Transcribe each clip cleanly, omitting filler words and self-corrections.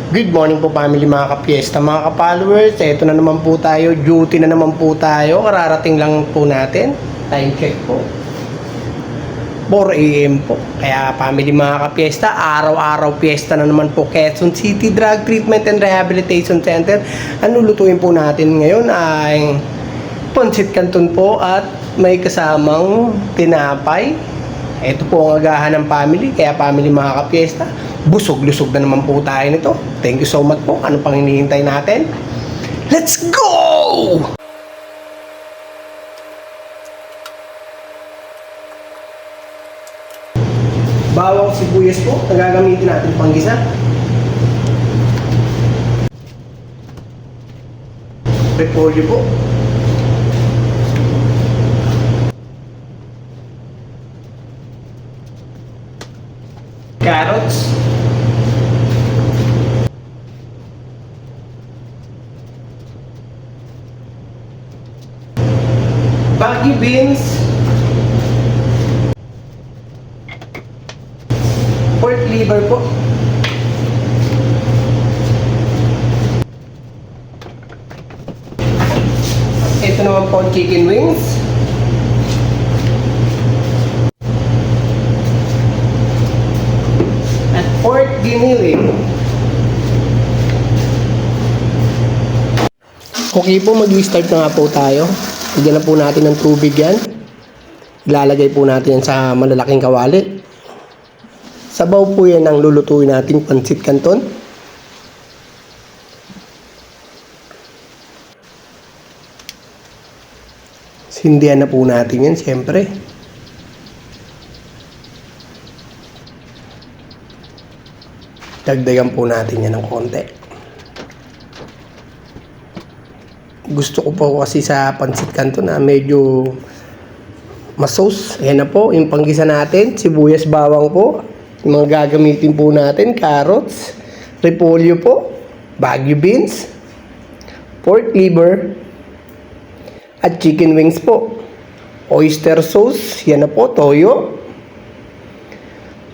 Good morning po family mga kapiesta, mga ka-followers. Ito na naman po tayo, duty na naman po tayo. Kararating lang po natin. Time check po 4 AM po. Kaya family mga kapiesta, araw-araw fiesta na naman po Quezon City Drug Treatment and Rehabilitation Center. Ang lulutuin po natin ngayon ay pancit canton po at may kasamang tinapay. Ito po ang agahan ng family. Kaya family mga kapiesta, busog-lusog na naman po tayo nito. Thank you so much po. Ano pang hinihintay natin? Let's go! Bawang sibuyas po, nagagamitin natin panggisa. Repolyo po. Carrots. Baggy beans. Pork liver po. Ito naman po chicken wings. At pork giniling. Okay po, mag-start na nga po tayo. Bigyan na po natin ng tubig yan. Ilalagay po natin yan sa malalaking kawali. Sabaw po yan ang lulutuin nating pancit canton. Sindihan na po natin yan, siyempre. Dagdagan po natin yan ng konti. Gusto ko po kasi sa pancit canton na medyo masauce. Ayan na po, yung panggisa natin, sibuyas, bawang po. Yung mga gagamitin po natin, carrots, repolyo po, bagyo beans, pork liver, at chicken wings po. Oyster sauce, yan na po, toyo.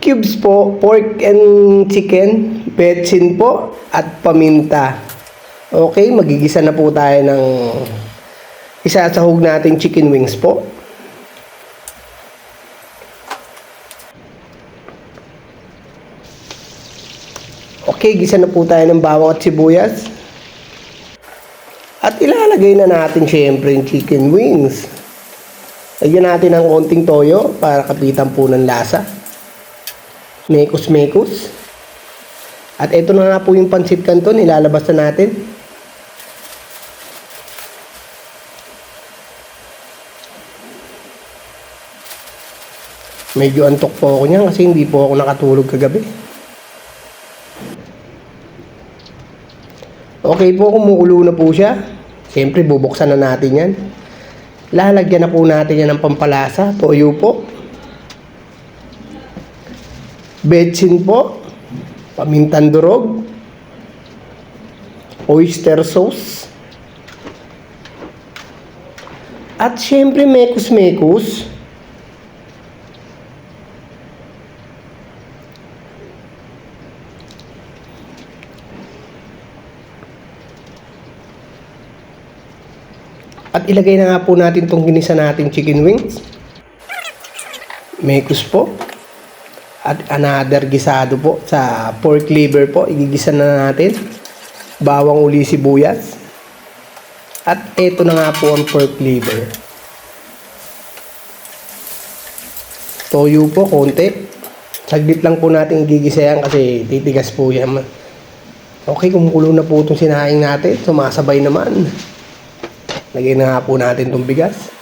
Cubes po, pork and chicken, betsin po, at paminta. Okay, magigisa na po tayo ng isasahog nating chicken wings po. Okay, gisa na po tayo ng bawang at sibuyas. At ilalagay na natin syempre yung chicken wings. Lagyan natin ng konting toyo para kapitan po ng lasa. Mekos-mekos. At ito na nga po yung pancit canton, ilalabas na natin. Medyo antok po ako niyan kasi hindi po ako nakatulog kagabi. Okay po, kumukulo na po siya. Siyempre, bubuksan na natin yan. Lalagyan na po natin yan ng pampalasa. Toyo po. Betsin po. Pamintang durog. Oyster sauce. At siyempre, mekos-mekos. At ilagay na nga po natin itong ginisa nating chicken wings. Mekos po. At another gisado po sa pork liver po. Igigisa na natin. Bawang uli sibuyas. At ito na nga po ang pork liver. Toyo po, konti. Saglit lang po natin igigisa yan kasi titigas po yan. Okay, kumukulo na po itong sinaing natin. Sumasabay naman. Lagyan na nga po natin itong bigas.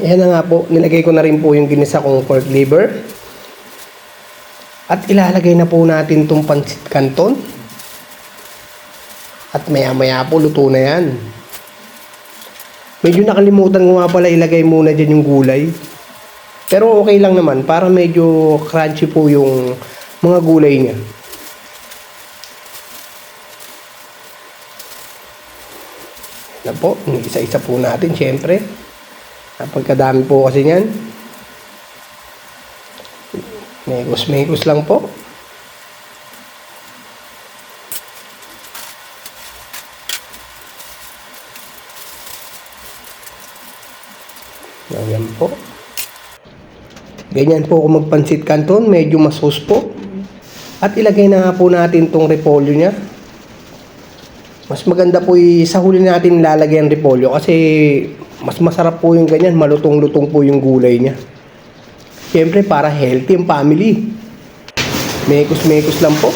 Ayan na nga po. Nilagay ko na rin po yung ginisa kong pork liver. At ilalagay na po natin itong pancit canton. At maya-maya po, luto na yan. Medyo nakalimutan ko nga pala ilagay muna dyan yung gulay. Pero okay lang naman. Para medyo crunchy po yung mga gulay niya. Na po, isa-isa po natin syempre. Napagkadami po kasi niyan. Mekos-mekos lang po. Ayan po. Ganyan po kung magpansit canton, medyo masos po. At ilagay na nga po natin tong repolyo niya. Mas maganda po sa huli natin lalagay ang repolyo kasi mas masarap po yung ganyan, malutong-lutong po yung gulay niya. Siyempre para healthy ang family. Mekos-mekos lang po.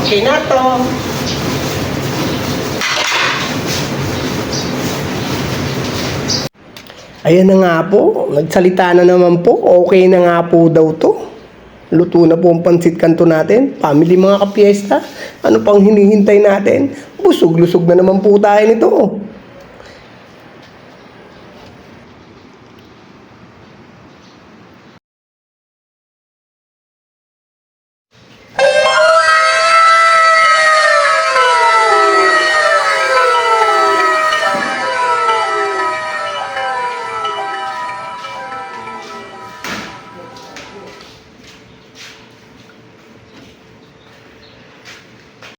Okay na to. Ayan na nga po. Nagsalita na naman po. Okay na nga po daw to. Luto na po ang pansit canton natin. Family mga kapiesta. Ano pang hinihintay natin? Busog-lusog na naman po tayo nito.